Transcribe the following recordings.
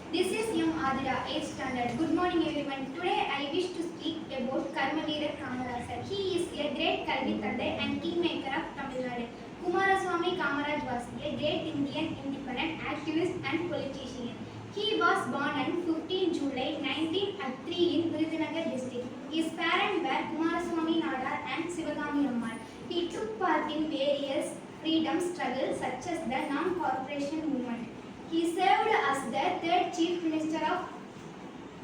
This is M. Adira, 8th standard. Good morning everyone. Today I wish to speak about Karmaveera Kamarasar. He is a great Kalvi Tandai and kingmaker of Tamil Nadu. Kumaraswamy Kamaraj was a great Indian independent activist and politician. He was born on 15 July 1903 in Virudhunagar district. His parents were Kumaraswamy Nadar and Sivagami Ammal. He took part in various freedom struggles such as the non-corporation movement. He served as the third Chief Minister of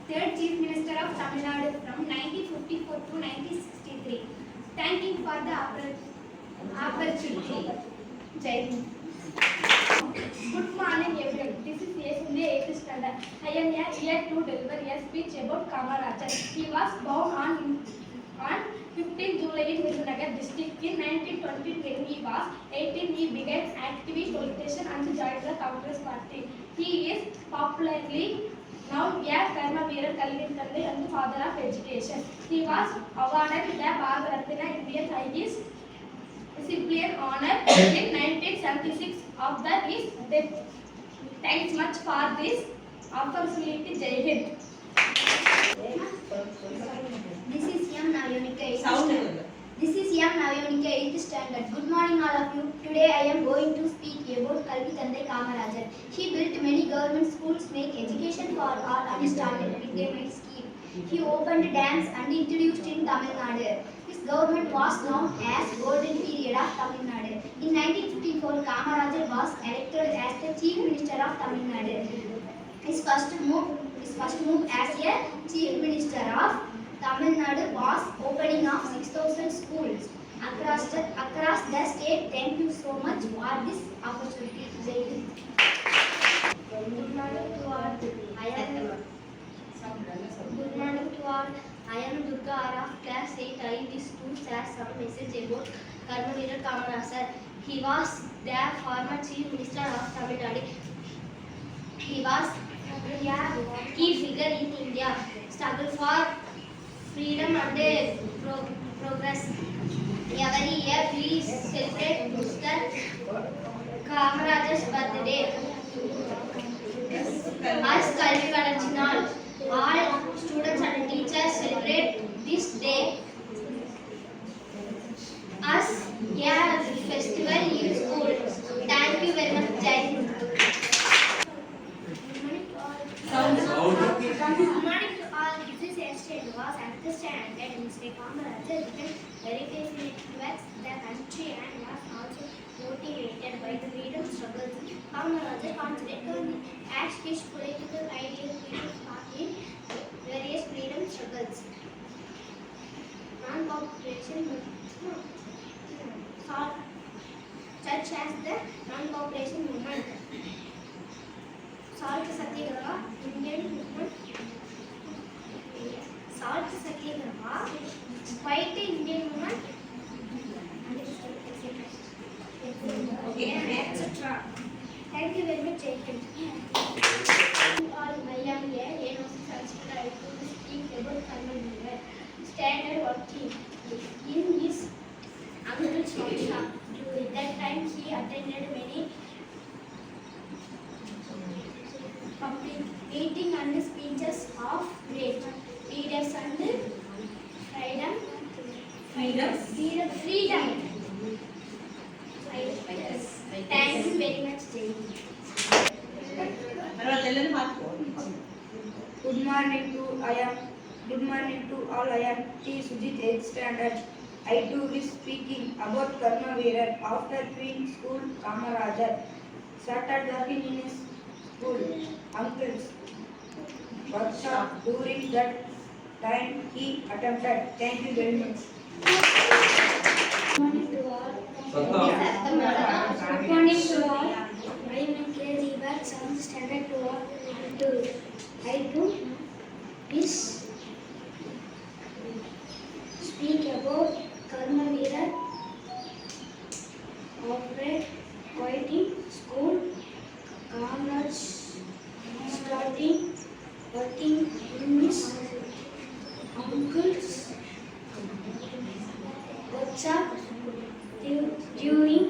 Tamil Nadu from 1954 to 1963. Thank you for the opportunity. Jai Hind. Good morning everyone. This is Yesunde 8th standard. I am here to deliver a speech about Kamarajar. He was born on 15 July in Virudhunagar district in 1920. When he was 18, he began active politician and joined the Congress party. He is popularly known as Karmaveera Kalvi Tandai and the father of education. He was awarded the Bharat Ratna Indian Highest Civilian honor in 1976 after his death. Thanks much for this opportunity. Jai Hind. This is M. Navayonika 8th standard. Good morning all of you. Today I am going to speak about Kalvi Tandai Kamarajar. He built many government schools, make education for all and started midday scheme. He opened dams and introduced in Tamil Nadu. His government was known as Golden Period of Tamil Nadu. In 1954, Kamarajar was elected as the Chief Minister of Tamil Nadu. His first move as a Chief Minister of Tamil Nadu was opening of 6,000 schools across the state. Thank you so much for this opportunity. Jai Hind. Good morning to all. I am Durga R of class 8. I wish to share some message about Karmaveera Kamarasar. He was the former Chief Minister of Tamil Nadu. He was a key figure in India struggle for freedom and progress. Every year we celebrate Mr. Kamarajar's birthday. As Kalvi Valanchi, all students and teachers celebrate this day as a festival in school. Thank you very much. Jai Hind. Good morning to all. This is Esther was understanding and Mr. Kamarajar became very passionate towards the country and was also motivated by the freedom struggles. Kamarajar concentrated as his political ideas in various freedom struggles. Non-cooperation such as the non-cooperation movement, Salt Satyagraha, Indian movement, Salt Satyagraha, White Indian movement, etc. Thank you very much. Jai Hind. I am here to speak about Karmaveera standard working in his uncle's workshop. During that time, he attended many public meetings and speeches of great leaders and freedom. Thank you very much. Good morning to all. I am T. Sujit 8th standard. I too is speaking about Karmaveera. After quitting school, Kamarajar started working in his school uncle's workshop. During that time, he attempted. Thank you very much. Good morning to all. Good morning to all. I am K. Deepak, 7th standard to all. I do is speak about Karmaveera operate quitting school, Kamaraj starting working in his uncle's workshop. During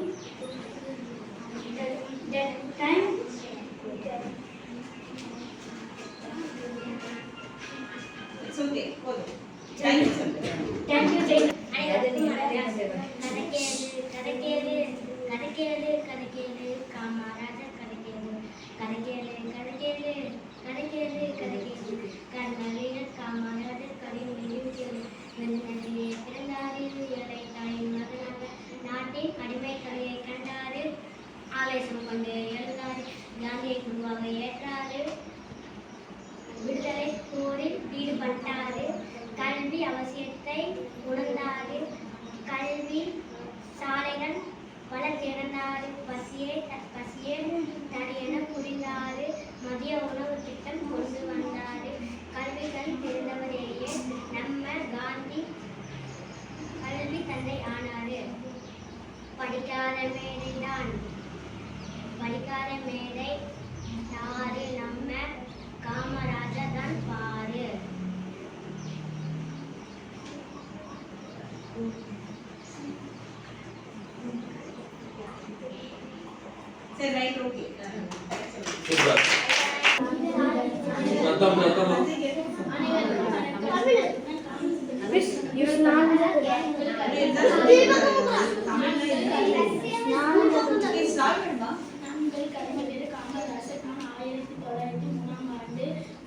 that time, thank you Jay. கதைக்கேளு காமராஜர் கதைக்கேளு கர்ணவீரர் காமராஜர் கதையிலும் கேளு நன்றியே பிறந்தாரு ஏழை தாயின் மகனாக நாட்டின் அடிமை கலையை கண்டாரு ஆவேசம் கொண்டு எழுந்தாரு காந்தியை குருவாக ஏற்றாரு விடுதலை போரில் ஈடுபட்டாரு கல்வி அவசியத்தை உணர்ந்தாரு கல்வி சாலைகள் பல திறந்தாரு பசியே தனியென புரிந்தாரு மதிய உணவு திட்டம் கொண்டு வந்தாரு கல்விகள் தெரிந்தவரேயே நம்ம காந்தி கல்வி தந்தை ஆனாரு படிக்காத மேடை யாரு நம்ம காமராஜர் தான் பாரு. சரி right okay super Natham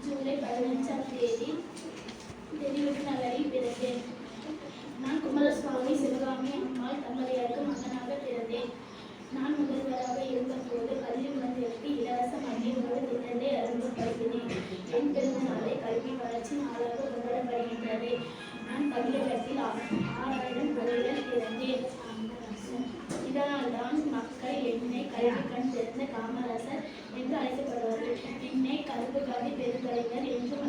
July 15ஆம் தேதி தெளிவுக்கு நகரில் பிறந்தேன். நான் குமாரசுவாமி சிவகாமி அம்மாள் தம்பதியருக்கு மகனாக பிறந்தேன். நான் முதல்வராக இருந்தபோது பள்ளி குழந்தைகளுக்கு இலவச மதிய உணவு திட்டத்தை அறிமுகப்படுத்தினேன். என் பிறந்த நாளை கல்வி வளர்ச்சி நாளாக கொண்டாடப்படுகின்றது. நான் தமிழகத்தில் 6000 குழந்தைகள் பிறந்தேன். இதனால்தான் மக்கள் என்னை கல்வி கண் திறந்த காமராசர் என்று அழைக்கப்படுவார்கள். என்னை கருப்பு காந்தி பெருங்கலைஞர் என்றும்